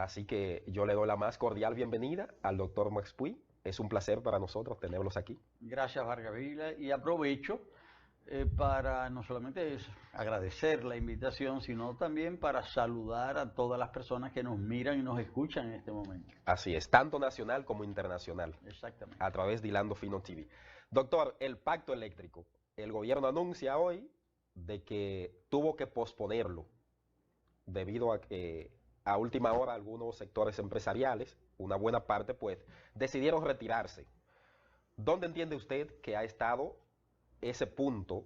Así que yo le doy la más cordial bienvenida al doctor Max Puy. Es un placer para nosotros tenerlos aquí. Gracias, Vargas Vila, y aprovecho para no solamente agradecer la invitación, sino también para saludar a todas las personas que nos miran y nos escuchan en este momento. Así es, tanto nacional como internacional. Exactamente. A través de Hilando Fino TV. Doctor, el pacto eléctrico. El gobierno anuncia hoy de que tuvo que posponerlo debido a que a última hora algunos sectores empresariales, una buena parte, pues, decidieron retirarse. ¿Dónde entiende usted que ha estado ese punto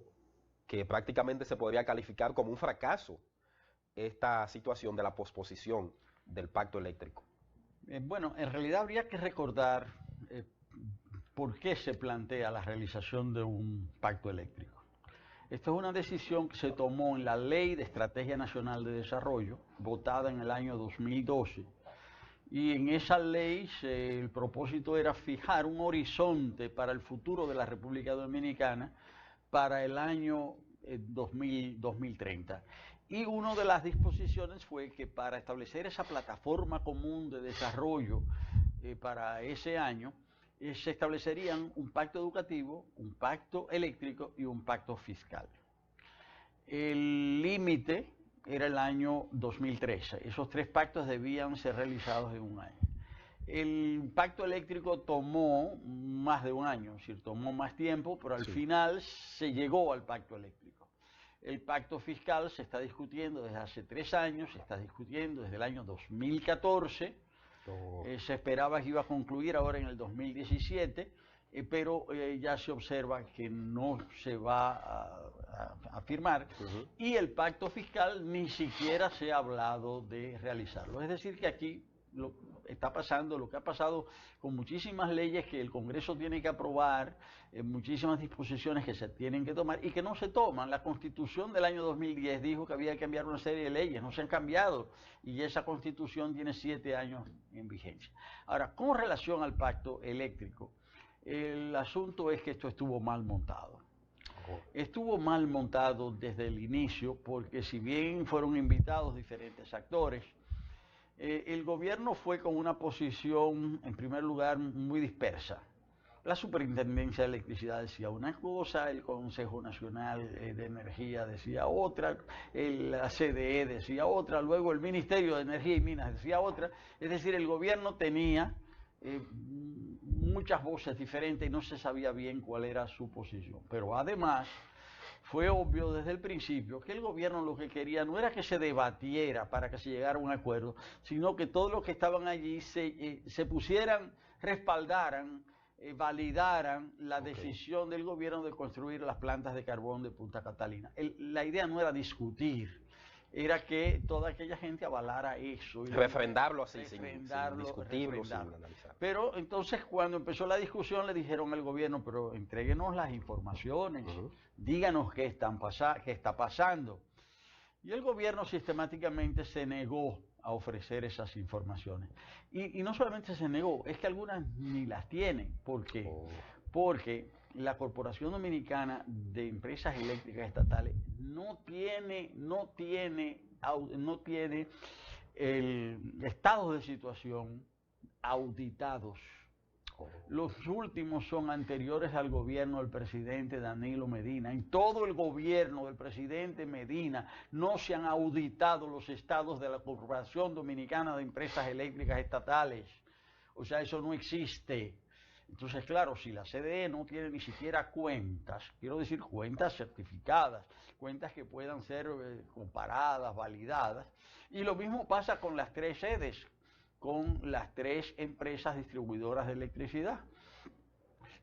que prácticamente se podría calificar como un fracaso, esta situación de la posposición del pacto eléctrico? Bueno, en realidad habría que recordar por qué se plantea la realización de un pacto eléctrico. Esta es una decisión que se tomó en la Ley de Estrategia Nacional de Desarrollo, votada en el año 2012. Y en esa ley el propósito era fijar un horizonte para el futuro de la República Dominicana para el año 2030. Y una de las disposiciones fue que para establecer esa plataforma común de desarrollo para ese año, se establecerían un pacto educativo, un pacto eléctrico y un pacto fiscal. El límite era el año 2013. Esos tres pactos debían ser realizados en un año. El pacto eléctrico tomó más de un año, es decir, tomó más tiempo, pero al final se llegó al pacto eléctrico. El pacto fiscal se está discutiendo desde hace 3 años, se está discutiendo desde el año 2014. Se esperaba que iba a concluir ahora en el 2017, pero ya se observa que no se va a firmar. Y el pacto fiscal ni siquiera se ha hablado de realizarlo. Es decir, que aquí está pasando lo que ha pasado con muchísimas leyes que el Congreso tiene que aprobar, muchísimas disposiciones que se tienen que tomar y que no se toman. La Constitución del año 2010 dijo que había que cambiar una serie de leyes, no se han cambiado, y esa Constitución tiene 7 años en vigencia. Ahora, con relación al pacto eléctrico, el asunto es que esto estuvo mal montado. Estuvo mal montado desde el inicio porque si bien fueron invitados diferentes actores, el gobierno fue con una posición, en primer lugar, muy dispersa. La Superintendencia de Electricidad decía una cosa, el Consejo Nacional de Energía decía otra, la CDE decía otra, luego el Ministerio de Energía y Minas decía otra. Es decir, el gobierno tenía muchas voces diferentes y no se sabía bien cuál era su posición. Pero además, fue obvio desde el principio que el gobierno lo que quería no era que se debatiera para que se llegara a un acuerdo, sino que todos los que estaban allí se pusieran, respaldaran, validaran la decisión del gobierno de construir las plantas de carbón de Punta Catalina. La idea no era discutir, era que toda aquella gente avalara eso. Y refrendarlo así, sin discutirlo, sin analizar. Pero entonces cuando empezó la discusión le dijeron al gobierno, pero entréguenos las informaciones, díganos qué está pasando. Y el gobierno sistemáticamente se negó a ofrecer esas informaciones. Y no solamente se negó, es que algunas ni las tienen. ¿Por qué? Porque la Corporación Dominicana de Empresas Eléctricas Estatales no tiene el estado de situación auditados. Los últimos son anteriores al gobierno del presidente Danilo Medina. En todo el gobierno del presidente Medina no se han auditado los estados de la Corporación Dominicana de Empresas Eléctricas Estatales. O sea, eso no existe. Entonces, claro, si la CDE no tiene ni siquiera cuentas, quiero decir cuentas certificadas, cuentas que puedan ser comparadas, validadas, y lo mismo pasa con las 3 sedes, con las 3 empresas distribuidoras de electricidad,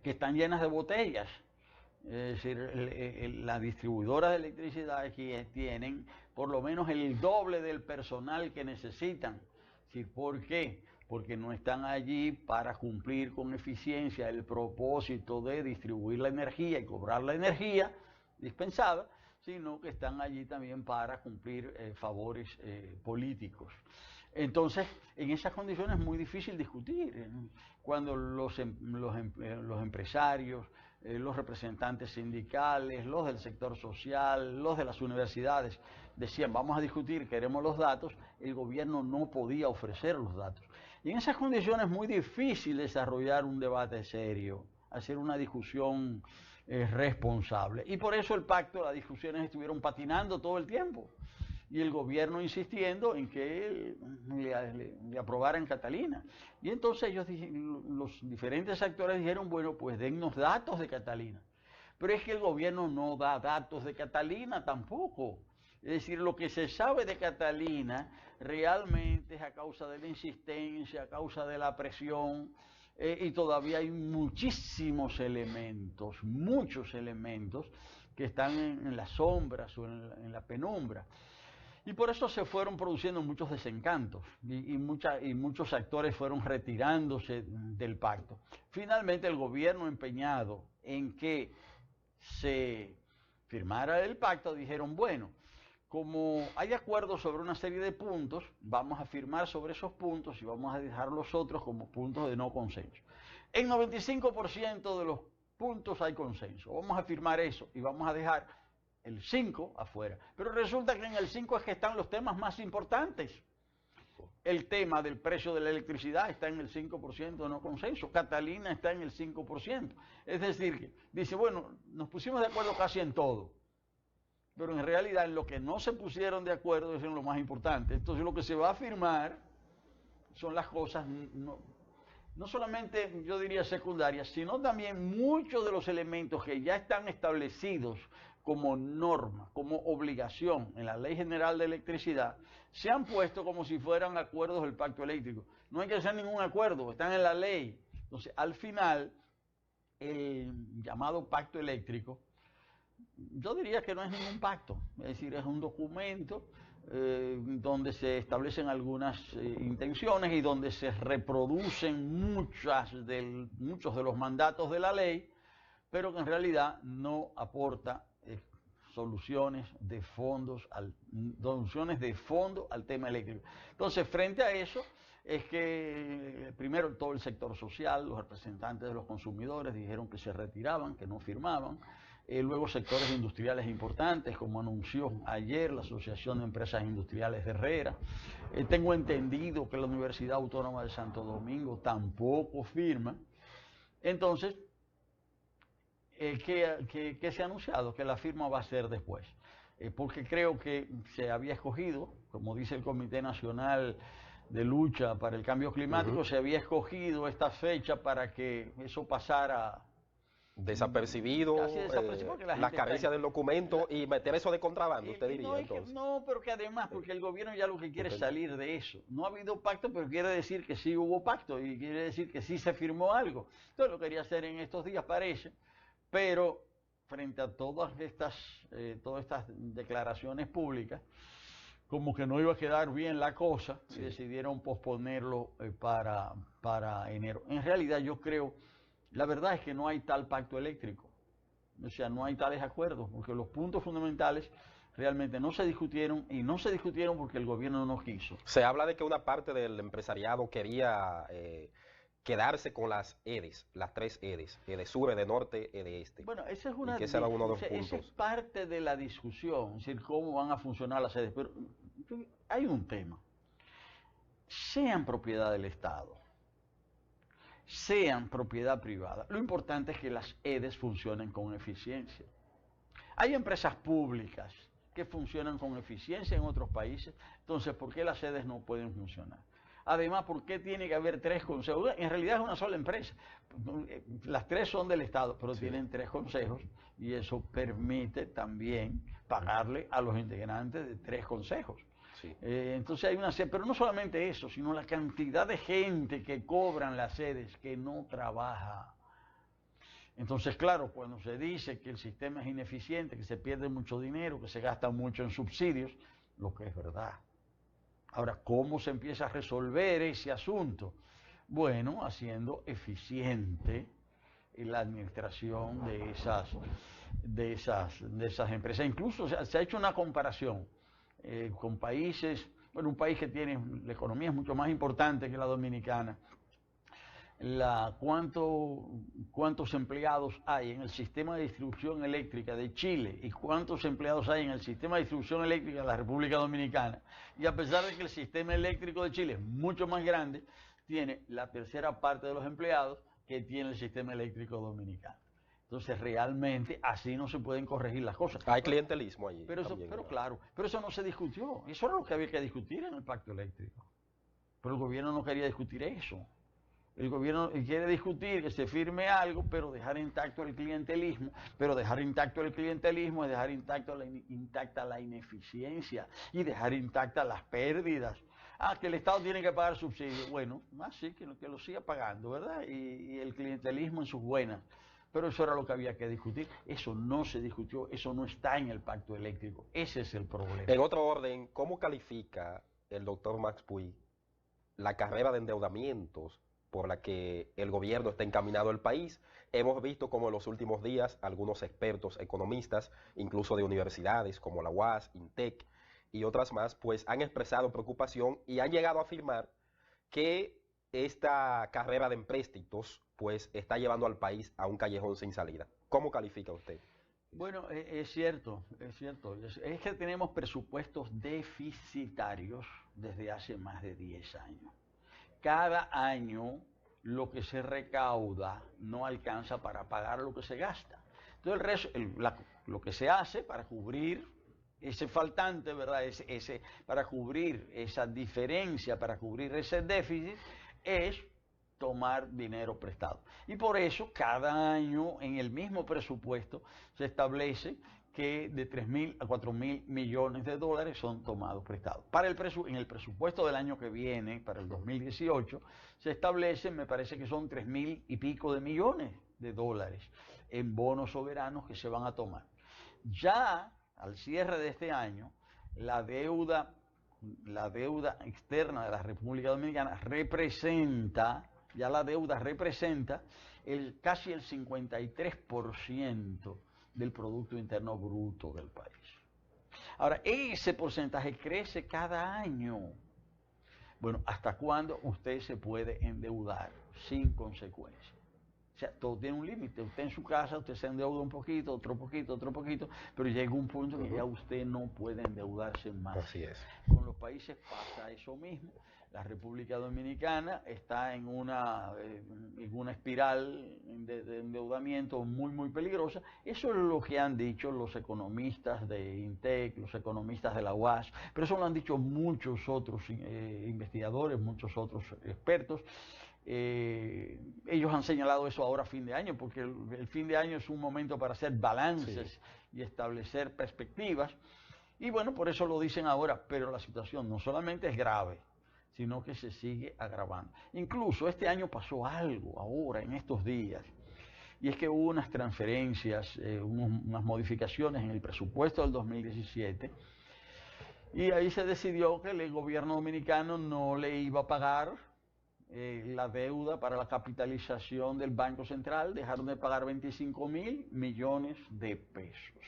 que están llenas de botellas. Es decir, las distribuidoras de electricidad aquí tienen por lo menos el doble del personal que necesitan. Es decir, ¿por qué? Porque no están allí para cumplir con eficiencia el propósito de distribuir la energía y cobrar la energía dispensada, sino que están allí también para cumplir favores políticos. Entonces, en esas condiciones es muy difícil discutir. Cuando los empresarios, los representantes sindicales, los del sector social, los de las universidades decían vamos a discutir, queremos los datos, el gobierno no podía ofrecer los datos. Y en esas condiciones es muy difícil desarrollar un debate serio, hacer una discusión responsable. Y por eso el pacto, las discusiones estuvieron patinando todo el tiempo. Y el gobierno insistiendo en que le aprobaran Catalina. Y entonces los diferentes actores dijeron, bueno, pues dennos datos de Catalina. Pero es que el gobierno no da datos de Catalina tampoco. Es decir, lo que se sabe de Catalina realmente es a causa de la insistencia, a causa de la presión, y todavía hay muchísimos elementos, muchos elementos que están en las sombras o en la penumbra. Y por eso se fueron produciendo muchos desencantos y muchos actores fueron retirándose del pacto. Finalmente el gobierno, empeñado en que se firmara el pacto, dijeron, bueno, como hay acuerdos sobre una serie de puntos, vamos a firmar sobre esos puntos y vamos a dejar los otros como puntos de no consenso. En 95% de los puntos hay consenso. Vamos a firmar eso y vamos a dejar el 5 afuera. Pero resulta que en el 5 es que están los temas más importantes. El tema del precio de la electricidad está en el 5% de no consenso. Catalina está en el 5%. Es decir, que dice, bueno, nos pusimos de acuerdo casi en todo. Pero en realidad en lo que no se pusieron de acuerdo es en lo más importante. Entonces lo que se va a firmar son las cosas no solamente, yo diría, secundarias, sino también muchos de los elementos que ya están establecidos como norma, como obligación en la Ley General de Electricidad, se han puesto como si fueran acuerdos del Pacto Eléctrico. No hay que hacer ningún acuerdo, están en la ley. Entonces, al final, el llamado Pacto Eléctrico, yo diría que no es ningún pacto, es decir, es un documento donde se establecen algunas intenciones y donde se reproducen muchos de los mandatos de la ley, pero que en realidad no aporta soluciones de fondo al tema eléctrico. Entonces, frente a eso, es que primero todo el sector social, los representantes de los consumidores dijeron que se retiraban, que no firmaban. Luego sectores industriales importantes, como anunció ayer la Asociación de Empresas Industriales de Herrera. Tengo entendido que la Universidad Autónoma de Santo Domingo tampoco firma. Entonces, ¿qué se ha anunciado? Que la firma va a ser después. Porque creo que se había escogido, como dice el Comité Nacional de Lucha para el Cambio Climático, se había escogido esta fecha para que eso pasara desapercibido, la carencia del documento y meter eso de contrabando, usted diría. Entonces. No, pero que además, porque el gobierno ya lo que quiere es salir de eso. No ha habido pacto, pero quiere decir que sí hubo pacto y quiere decir que sí se firmó algo. Entonces lo quería hacer en estos días, parece, pero frente a todas estas declaraciones públicas, como que no iba a quedar bien la cosa, sí, decidieron posponerlo para enero. En realidad yo creo, la verdad es que no hay tal pacto eléctrico, o sea, no hay tales acuerdos, porque los puntos fundamentales realmente no se discutieron y no se discutieron porque el gobierno no quiso. Se habla de que una parte del empresariado quería quedarse con las EDES, las 3 EDES, EDESUR, EDENORTE, EDEESTE. Bueno, esa es una, ese era uno de los puntos. Esa es parte de la discusión, es decir, cómo van a funcionar las EDES, pero hay un tema. Sean propiedad del Estado, sean propiedad privada, lo importante es que las EDES funcionen con eficiencia. Hay empresas públicas que funcionan con eficiencia en otros países, entonces, ¿por qué las EDES no pueden funcionar? Además, ¿por qué tiene que haber 3 consejos? En realidad es una sola empresa. Las 3 son del Estado, pero sí, tienen 3 consejos y eso permite también pagarle a los integrantes de 3 consejos. Sí. Entonces hay una serie, pero no solamente eso, sino la cantidad de gente que cobran las sedes que no trabaja. Entonces, claro, cuando se dice que el sistema es ineficiente, que se pierde mucho dinero, que se gasta mucho en subsidios, lo que es verdad. Ahora, ¿cómo se empieza a resolver ese asunto? Bueno, haciendo eficiente la administración de esas empresas. Incluso se ha hecho una comparación con países, bueno, un país que tiene, la economía es mucho más importante que la dominicana. cuántos empleados hay en el sistema de distribución eléctrica de Chile y cuántos empleados hay en el sistema de distribución eléctrica de la República Dominicana. Y a pesar de que el sistema eléctrico de Chile es mucho más grande, tiene la tercera parte de los empleados que tiene el sistema eléctrico dominicano. Entonces, realmente, así no se pueden corregir las cosas. Hay clientelismo allí. Pero claro, pero eso no se discutió. Eso era lo que había que discutir en el pacto eléctrico. Pero el gobierno no quería discutir eso. El gobierno quiere discutir que se firme algo, pero dejar intacto el clientelismo. Pero dejar intacto el clientelismo es dejar intacta la ineficiencia y dejar intactas las pérdidas. Que el Estado tiene que pagar subsidios. Bueno, más sí, que lo siga pagando, ¿verdad? Y el clientelismo en sus buenas. Pero eso era lo que había que discutir. Eso no se discutió, eso no está en el pacto eléctrico. Ese es el problema. En otro orden, ¿cómo califica el doctor Max Puig la carrera de endeudamientos por la que el gobierno está encaminado el país? Hemos visto como en los últimos días algunos expertos economistas, incluso de universidades como la UAS, INTEC y otras más, pues han expresado preocupación y han llegado a afirmar que esta carrera de empréstitos pues está llevando al país a un callejón sin salida. ¿Cómo califica usted? Bueno, es cierto, es cierto. Es que tenemos presupuestos deficitarios desde hace más de 10 años. Cada año lo que se recauda no alcanza para pagar lo que se gasta. Entonces lo que se hace para cubrir ese faltante, ¿verdad? Para cubrir esa diferencia, para cubrir ese déficit, es tomar dinero prestado. Y por eso cada año en el mismo presupuesto se establece que de 3.000 a 4.000 millones de dólares son tomados prestados. En el presupuesto del año que viene, para el 2018, se establece, me parece que son 3.000 y pico de millones de dólares en bonos soberanos que se van a tomar. Ya al cierre de este año, la deuda externa de la República Dominicana representa casi el 53% del Producto Interno Bruto del país. Ahora, ese porcentaje crece cada año. Bueno, ¿hasta cuándo usted se puede endeudar sin consecuencias? O sea, todo tiene un límite. Usted en su casa, usted se endeuda un poquito, otro poquito, pero llega un punto que ya usted no puede endeudarse más. Así es. Con los países pasa eso mismo. La República Dominicana está en una espiral de endeudamiento muy, muy peligrosa. Eso es lo que han dicho los economistas de INTEC, los economistas de la UAS, pero eso lo han dicho muchos otros investigadores, muchos otros expertos. Ellos han señalado eso ahora a fin de año, porque el fin de año es un momento para hacer balances y establecer perspectivas. Y bueno, por eso lo dicen ahora, pero la situación no solamente es grave, sino que se sigue agravando. Incluso este año pasó algo ahora, en estos días, y es que hubo unas transferencias, unas modificaciones en el presupuesto del 2017, y ahí se decidió que el gobierno dominicano no le iba a pagar la deuda para la capitalización del Banco Central. Dejaron de pagar 25.000 millones de pesos.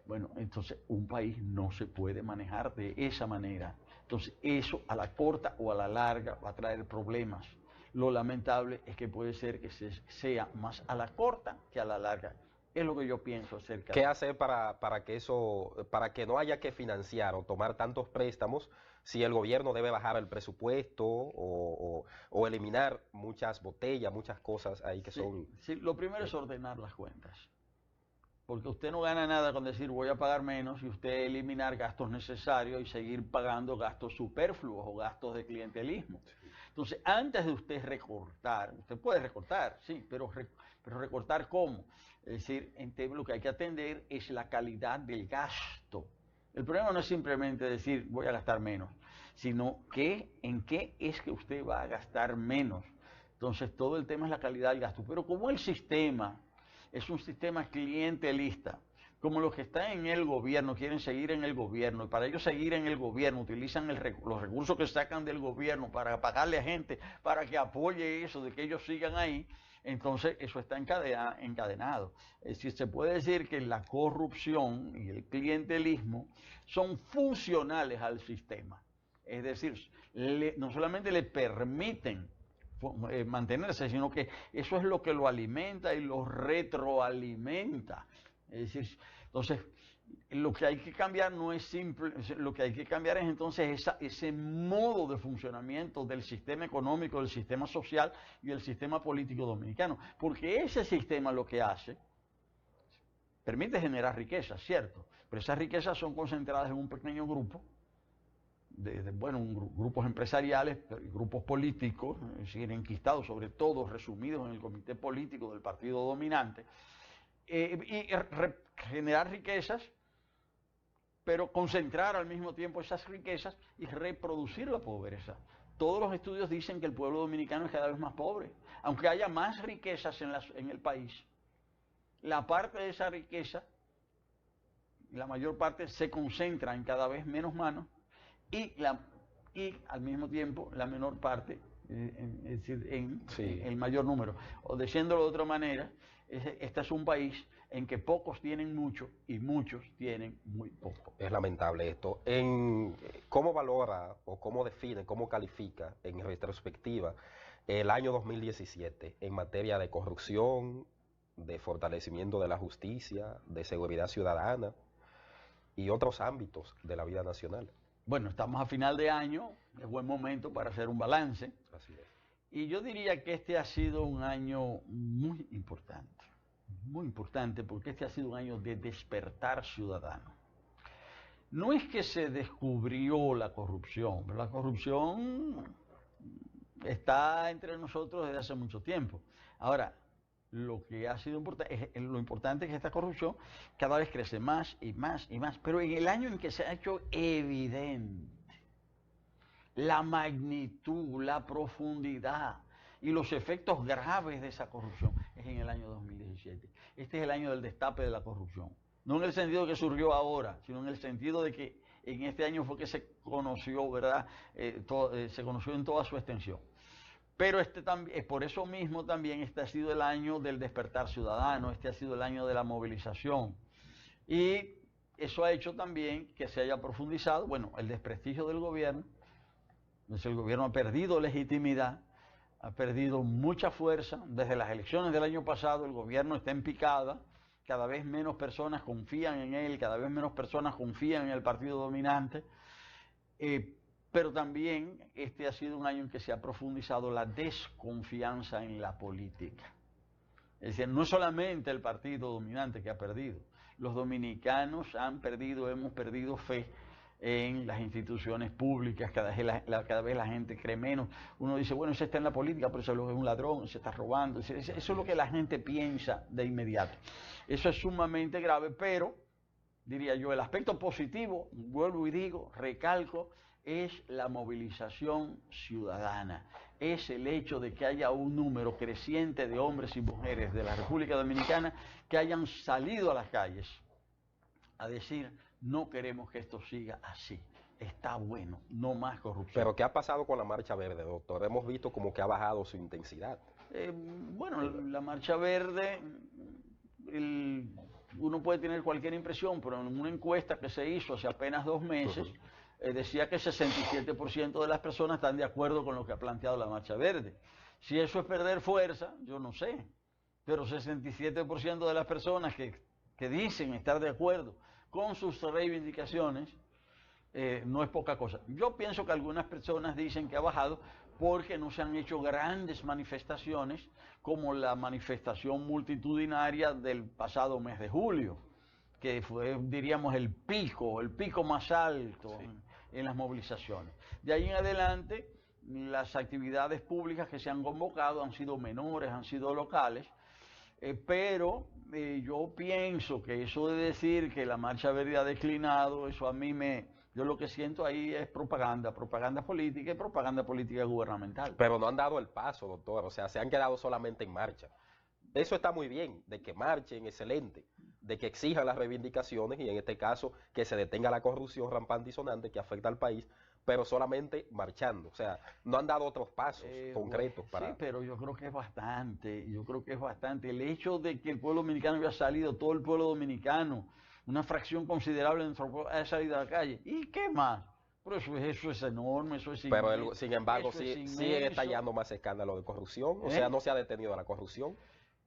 Bueno, entonces un país no se puede manejar de esa manera. Entonces eso a la corta o a la larga va a traer problemas. Lo lamentable es que puede ser que sea más a la corta que a la larga. Es lo que yo pienso acerca de ¿Qué hacer para que no haya que financiar o tomar tantos préstamos si el gobierno debe bajar el presupuesto o eliminar muchas botellas, muchas cosas ahí que son... Sí, lo primero es ordenar las cuentas. Porque usted no gana nada con decir voy a pagar menos y usted eliminar gastos necesarios y seguir pagando gastos superfluos o gastos de clientelismo. Entonces, antes de usted recortar, usted puede recortar, sí, pero recortar ¿cómo? Es decir, lo que hay que atender es la calidad del gasto. El problema no es simplemente decir voy a gastar menos, sino en qué es que usted va a gastar menos. Entonces, todo el tema es la calidad del gasto. Pero como el sistema es un sistema clientelista, como los que están en el gobierno quieren seguir en el gobierno, y para ellos seguir en el gobierno utilizan los recursos que sacan del gobierno para pagarle a gente para que apoye eso, de que ellos sigan ahí, entonces eso está encadenado. Es decir, se puede decir que la corrupción y el clientelismo son funcionales al sistema. Es decir, no solamente le permiten mantenerse, sino que eso es lo que lo alimenta y lo retroalimenta. Es decir, entonces, lo que hay que cambiar no es simple, lo que hay que cambiar es entonces ese modo de funcionamiento del sistema económico, del sistema social y del sistema político dominicano, porque ese sistema lo que hace, permite generar riquezas, cierto, pero esas riquezas son concentradas en un pequeño grupo, grupos empresariales, grupos políticos, es decir, enquistados sobre todo, resumidos en el comité político del partido dominante, y generar riquezas, pero concentrar al mismo tiempo esas riquezas y reproducir la pobreza. Todos los estudios dicen que el pueblo dominicano es cada vez más pobre, aunque haya más riquezas en el país. La parte de esa riqueza, la mayor parte, se concentra en cada vez menos manos y al mismo tiempo la menor parte, es decir, en el mayor número. O diciéndolo de otra manera, este es un país en que pocos tienen mucho y muchos tienen muy poco. Es lamentable esto. ¿Cómo valora o cómo define, cómo califica en retrospectiva el año 2017 en materia de corrupción, de fortalecimiento de la justicia, de seguridad ciudadana y otros ámbitos de la vida nacional? Bueno, estamos a final de año, es buen momento para hacer un balance. Así es. Y yo diría que este ha sido un año muy importante porque este ha sido un año de despertar ciudadano. No es que se descubrió la corrupción, pero la corrupción está entre nosotros desde hace mucho tiempo. Ahora, lo que ha sido lo importante es que esta corrupción cada vez crece más y más y más, pero en el año en que se ha hecho evidente la magnitud, la profundidad y los efectos graves de esa corrupción es en el año 2017. Este es el año del destape de la corrupción. No en el sentido de que surgió ahora, sino en el sentido de que en este año fue que se conoció, ¿verdad? Se conoció en toda su extensión. Pero por eso mismo también este ha sido el año del despertar ciudadano, este ha sido el año de la movilización. Y eso ha hecho también que se haya profundizado, el desprestigio del gobierno. Entonces el gobierno ha perdido legitimidad, ha perdido mucha fuerza. Desde las elecciones del año pasado el gobierno está en picada, cada vez menos personas confían en él, cada vez menos personas confían en el partido dominante. Pero también este ha sido un año en que se ha profundizado la desconfianza en la política. Es decir, no es solamente el partido dominante que ha perdido, los dominicanos hemos perdido fe en las instituciones públicas, cada vez la gente cree menos. Uno dice, ese está en la política, pero ese es un ladrón, se está robando. Eso es lo que la gente piensa de inmediato. Eso es sumamente grave, pero, diría yo, el aspecto positivo, vuelvo y digo, recalco, es la movilización ciudadana. Es el hecho de que haya un número creciente de hombres y mujeres de la República Dominicana que hayan salido a las calles a decir, no queremos que esto siga así. Está bueno, no más corrupción. Pero ¿qué ha pasado con la Marcha Verde, doctor? Hemos visto como que ha bajado su intensidad. La Marcha Verde, uno puede tener cualquier impresión, pero en una encuesta que se hizo hace apenas 2 meses, decía que el 67% de las personas están de acuerdo con lo que ha planteado la Marcha Verde. Si eso es perder fuerza, yo no sé, pero 67% de las personas que dicen estar de acuerdo con sus reivindicaciones, no es poca cosa. Yo pienso que algunas personas dicen que ha bajado porque no se han hecho grandes manifestaciones como la manifestación multitudinaria del pasado mes de julio, que fue, diríamos, el pico más alto en las movilizaciones. De ahí en adelante, las actividades públicas que se han convocado han sido menores, han sido locales, pero yo pienso que eso de decir que la Marcha Verde ha declinado, eso a mí yo lo que siento ahí es propaganda política y propaganda política gubernamental. Pero no han dado el paso, doctor, o sea, se han quedado solamente en marcha. Eso está muy bien, de que marchen, excelente, de que exijan las reivindicaciones y en este caso que se detenga la corrupción rampante y sonante que afecta al país, pero solamente marchando, o sea, no han dado otros pasos concretos para... Sí, pero yo creo que es bastante, el hecho de que el pueblo dominicano haya salido, todo el pueblo dominicano, una fracción considerable de nuestro pueblo haya salido a la calle, ¿y qué más? Pero eso es enorme, eso es Pero inmenso. sin embargo, Eso es siguen inmenso. estallando más escándalos de corrupción. O sea, no se ha detenido la corrupción.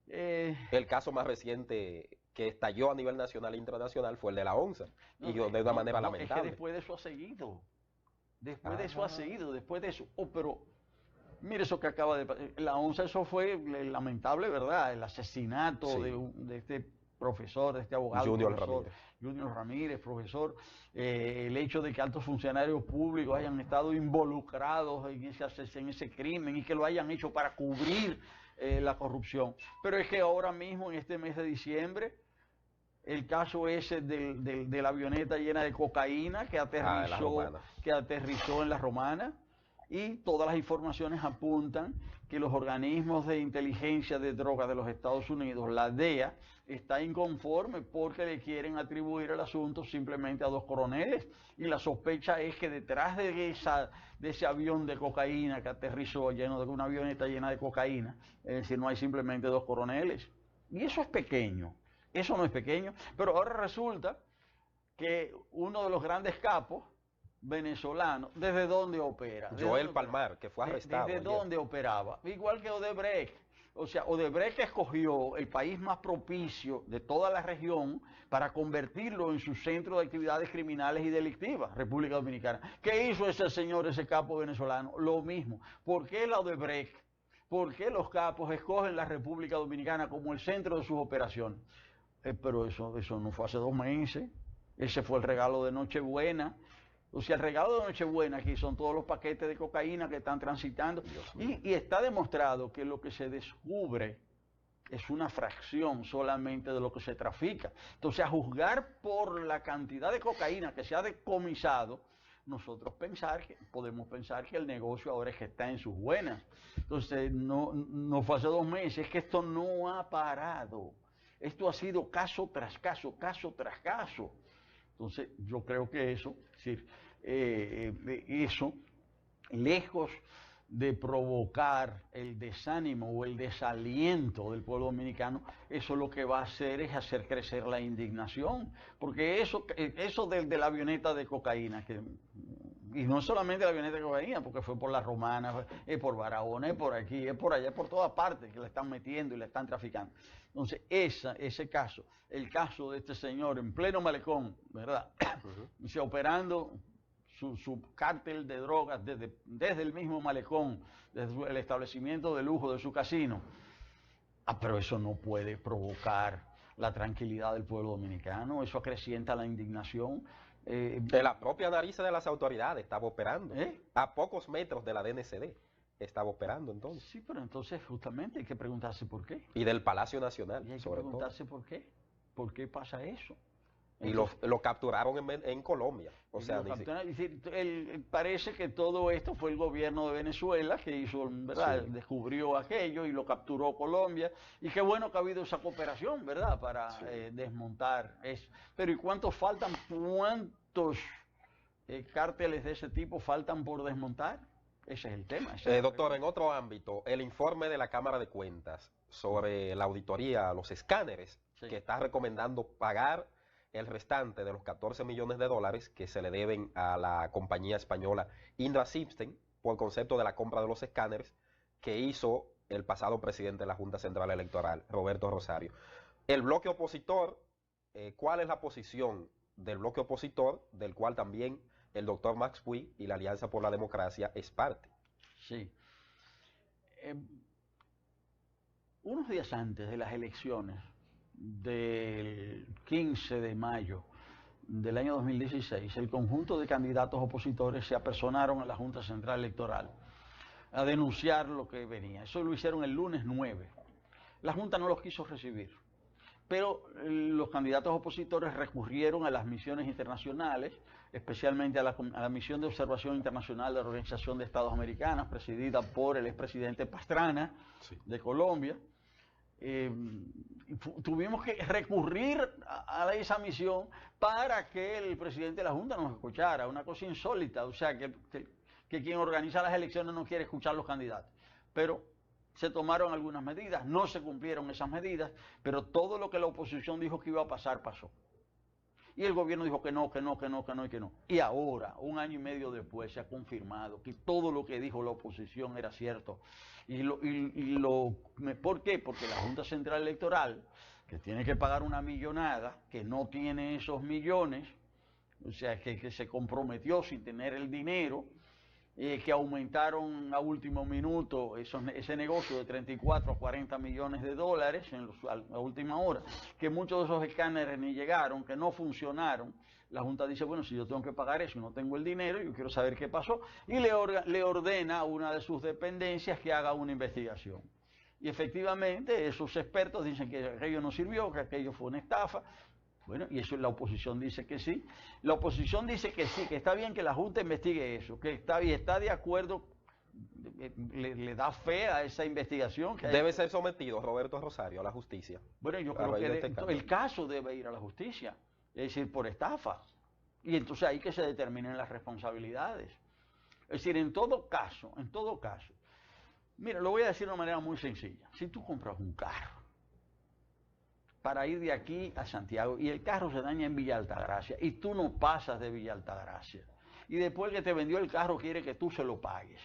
Eh, El caso más reciente que estalló a nivel nacional e internacional fue el de la ONSA. no, Y yo, de una manera es que lamentable. después de eso ha seguido. Después de eso Ajá. ha seguido, después de eso. Oh, pero mire eso que acaba de pasar. La ONSA, eso fue lamentable, ¿verdad? El asesinato Sí. de este profesor, de este abogado, Junior profesor, Ramírez. Junior Ramírez, profesor. El hecho de que altos funcionarios públicos hayan estado involucrados en ese crimen y que lo hayan hecho para cubrir la corrupción. Pero es que ahora mismo, en este mes de diciembre, el caso ese de la avioneta llena de cocaína que la Romana. aterrizó en la Romana, y todas las informaciones apuntan que los organismos de inteligencia de drogas de los Estados Unidos, la DEA, está inconforme porque le quieren atribuir el asunto simplemente a dos coroneles, y la sospecha es que detrás de ese avión de cocaína que aterrizó lleno de una avioneta llena de cocaína, es decir, no hay simplemente dos coroneles. Y eso es pequeño. Eso no es pequeño, pero ahora resulta que uno de los grandes capos venezolanos, ¿desde dónde opera? Joel Palmar, que fue arrestado. ¿Desde dónde operaba? Igual que Odebrecht. O sea, Odebrecht escogió el país más propicio de toda la región para convertirlo en su centro de actividades criminales y delictivas, República Dominicana. ¿Qué hizo ese señor, ese capo venezolano? Lo mismo. ¿Por qué la Odebrecht? ¿Por qué los capos escogen la República Dominicana como el centro de sus operaciones? Pero eso no fue hace 2 meses. Ese fue el regalo de Nochebuena. O sea, el regalo de Nochebuena aquí son todos los paquetes de cocaína que están transitando. Y está demostrado que lo que se descubre es una fracción solamente de lo que se trafica. Entonces, a juzgar por la cantidad de cocaína que se ha decomisado, nosotros podemos pensar que el negocio ahora es que está en sus buenas. Entonces, no fue hace 2 meses, es que esto no ha parado. Esto ha sido caso tras caso, caso tras caso. Entonces, yo creo que eso, es decir, eso, lejos de provocar el desánimo o el desaliento del pueblo dominicano, eso lo que va a hacer es hacer crecer la indignación, porque eso de la avioneta de cocaína, y no solamente la avioneta de cocaína, porque fue por la Romana, es por Barahona, es por aquí, es por allá, es por todas partes que la están metiendo y la están traficando. Entonces, ese caso, el caso de este señor en pleno malecón, ¿verdad? O sea, operando su cártel de drogas desde el mismo malecón, desde el establecimiento de lujo de su casino. Pero eso no puede provocar la tranquilidad del pueblo dominicano, eso acrecienta la indignación. De la propia nariz de las autoridades estaba operando. A pocos metros de la DNCD estaba operando entonces. Sí, pero entonces justamente hay que preguntarse por qué. Y del Palacio Nacional, Y hay que sobre preguntarse todo. por qué. ¿Por qué pasa eso? Y lo capturaron en Colombia. O sea, parece que todo esto fue el gobierno de Venezuela que hizo, ¿verdad? Sí. Descubrió aquello y lo capturó Colombia. Y qué bueno que ha habido esa cooperación, ¿verdad? Para desmontar eso. Pero ¿y cuántos faltan? ¿Cuántos cárteles de ese tipo faltan por desmontar? Ese es el tema. Doctor, en otro ámbito, el informe de la Cámara de Cuentas sobre la auditoría a los escáneres, que está recomendando pagar el restante de los 14 millones de dólares que se le deben a la compañía española Indra Siemens por concepto de la compra de los escáneres que hizo el pasado presidente de la Junta Central Electoral, Roberto Rosario. El bloque opositor, ¿cuál es la posición del bloque opositor, del cual también el doctor Max Puig y la Alianza por la Democracia es parte? Sí. Unos días antes de las elecciones del 15 de mayo del año 2016, el conjunto de candidatos opositores se apersonaron a la Junta Central Electoral a denunciar lo que venía. Eso lo hicieron el lunes 9. La Junta no los quiso recibir, pero los candidatos opositores recurrieron a las misiones internacionales, especialmente a la misión de observación internacional de la Organización de Estados Americanos, presidida por el expresidente Pastrana, de Colombia. Tuvimos que recurrir a esa misión para que el presidente de la Junta nos escuchara, una cosa insólita, o sea, que quien organiza las elecciones no quiere escuchar a los candidatos. Pero se tomaron algunas medidas, no se cumplieron esas medidas, pero todo lo que la oposición dijo que iba a pasar, pasó. Y el gobierno dijo que no, que no, que no, que no y que no. Y ahora, un año y medio después, se ha confirmado que todo lo que dijo la oposición era cierto. ¿Por qué? Porque la Junta Central Electoral, que tiene que pagar una millonada, que no tiene esos millones, o sea, que se comprometió sin tener el dinero, que aumentaron a último minuto ese negocio de 34 a 40 millones de dólares a última hora, que muchos de esos escáneres ni llegaron, que no funcionaron. La Junta dice, bueno, si yo tengo que pagar eso y no tengo el dinero, yo quiero saber qué pasó, y le ordena a una de sus dependencias que haga una investigación. Y efectivamente esos expertos dicen que aquello no sirvió, que aquello fue una estafa. Bueno, y eso la oposición dice que sí. La oposición dice que sí, que está bien que la Junta investigue eso, que está bien, está de acuerdo, le da fe a esa investigación. Debe ser sometido Roberto Rosario a la justicia. Bueno, yo creo que el caso debe ir a la justicia, es decir, por estafa. Y entonces ahí que se determinen las responsabilidades. Es decir, en todo caso, mira, lo voy a decir de una manera muy sencilla. Si tú compras un carro para ir de aquí a Santiago y el carro se daña en Villa Altagracia y tú no pasas de Villa Altagracia y después que te vendió el carro quiere que tú se lo pagues,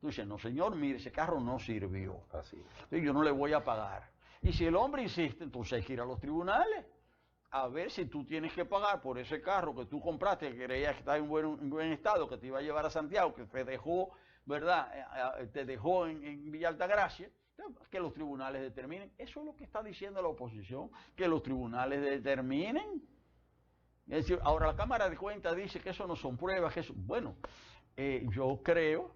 tú dices, no señor, mire, ese carro no sirvió, así yo no le voy a pagar. Y si el hombre insiste, entonces hay que ir a los tribunales a ver si tú tienes que pagar por ese carro que tú compraste, que creías que estaba en buen estado, que te iba a llevar a Santiago, que te dejó, ¿verdad? Te dejó en Villa Altagracia. Que los tribunales determinen. Eso es lo que está diciendo la oposición, que los tribunales determinen. Es decir, ahora la Cámara de Cuentas dice que eso no son pruebas, que eso, bueno, yo creo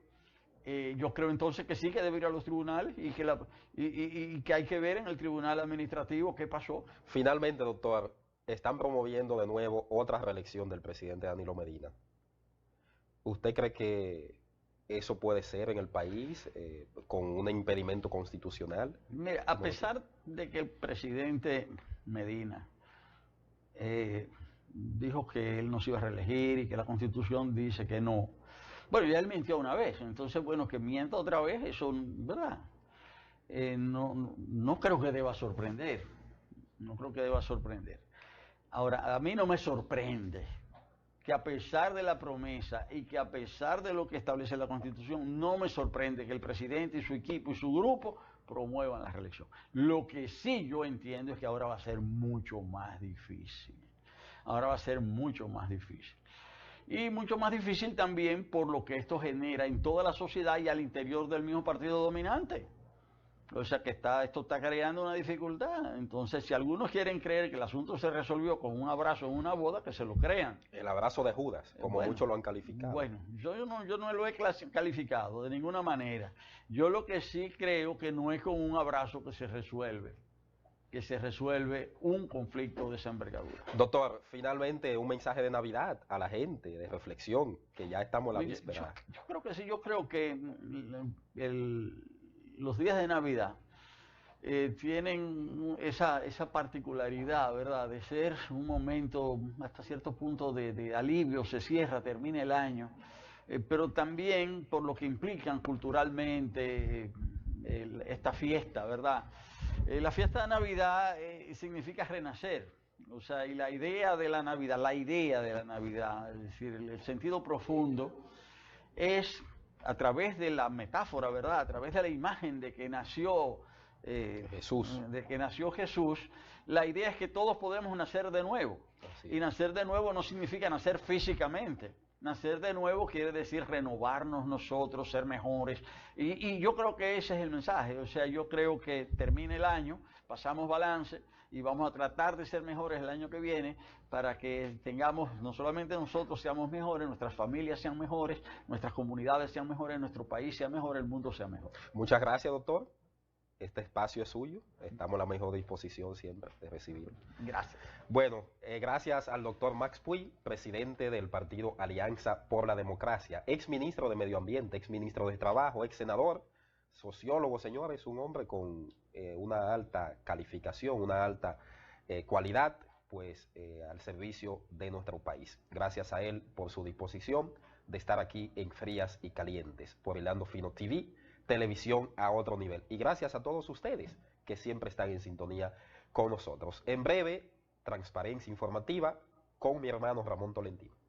entonces que sí que debe ir a los tribunales y que hay que ver en el tribunal administrativo qué pasó. Finalmente, doctor, están promoviendo de nuevo otra reelección del presidente Danilo Medina. ¿Usted cree que eso puede ser en el país con un impedimento constitucional? Mira, a pesar de que el presidente Medina dijo que él no se iba a reelegir y que la Constitución dice que no. Bueno, ya él mintió una vez, entonces, bueno, que mienta otra vez, eso, ¿verdad? No creo que deba sorprender. No creo que deba sorprender. Ahora, a mí no me sorprende que a pesar de la promesa y que a pesar de lo que establece la Constitución, no me sorprende que el presidente y su equipo y su grupo promuevan la reelección. Lo que sí yo entiendo es que ahora va a ser mucho más difícil. Ahora va a ser mucho más difícil. Y mucho más difícil también por lo que esto genera en toda la sociedad y al interior del mismo partido dominante. O sea que esto está creando una dificultad. Entonces, si algunos quieren creer que el asunto se resolvió con un abrazo en una boda, que se lo crean. El abrazo de Judas, como muchos lo han calificado. Bueno, yo no lo he calificado de ninguna manera. Yo lo que sí creo que no es con un abrazo que se resuelve un conflicto de esa envergadura. Doctor, finalmente un mensaje de Navidad a la gente, de reflexión, que ya estamos a la víspera. Yo creo que sí, yo creo que los días de Navidad tienen esa particularidad, ¿verdad?, de ser un momento hasta cierto punto de alivio, se cierra, termina el año, pero también por lo que implican culturalmente esta fiesta, ¿verdad? La fiesta de Navidad significa renacer, o sea, y la idea de la Navidad, es decir, el sentido profundo es a través de la metáfora, ¿verdad? A través de la imagen de que nació Jesús, la idea es que todos podemos nacer de nuevo. Y nacer de nuevo no significa nacer físicamente. Nacer de nuevo quiere decir renovarnos nosotros, ser mejores. Y yo creo que ese es el mensaje. O sea, yo creo que termina el año, pasamos balance y vamos a tratar de ser mejores el año que viene para que tengamos, no solamente nosotros seamos mejores, nuestras familias sean mejores, nuestras comunidades sean mejores, nuestro país sea mejor, el mundo sea mejor. Muchas gracias, doctor. Este espacio es suyo. Estamos a la mejor disposición siempre de recibirlo. Gracias. Bueno, gracias al doctor Max Puy, presidente del partido Alianza por la Democracia, ex ministro de Medio Ambiente, ex ministro de Trabajo, ex senador, sociólogo, señores, un hombre con una alta calificación, una alta cualidad, pues al servicio de nuestro país. Gracias a él por su disposición de estar aquí en Frías y Calientes, por Hilando Fino TV, televisión a otro nivel. Y gracias a todos ustedes que siempre están en sintonía con nosotros. En breve, transparencia informativa con mi hermano Ramón Tolentino.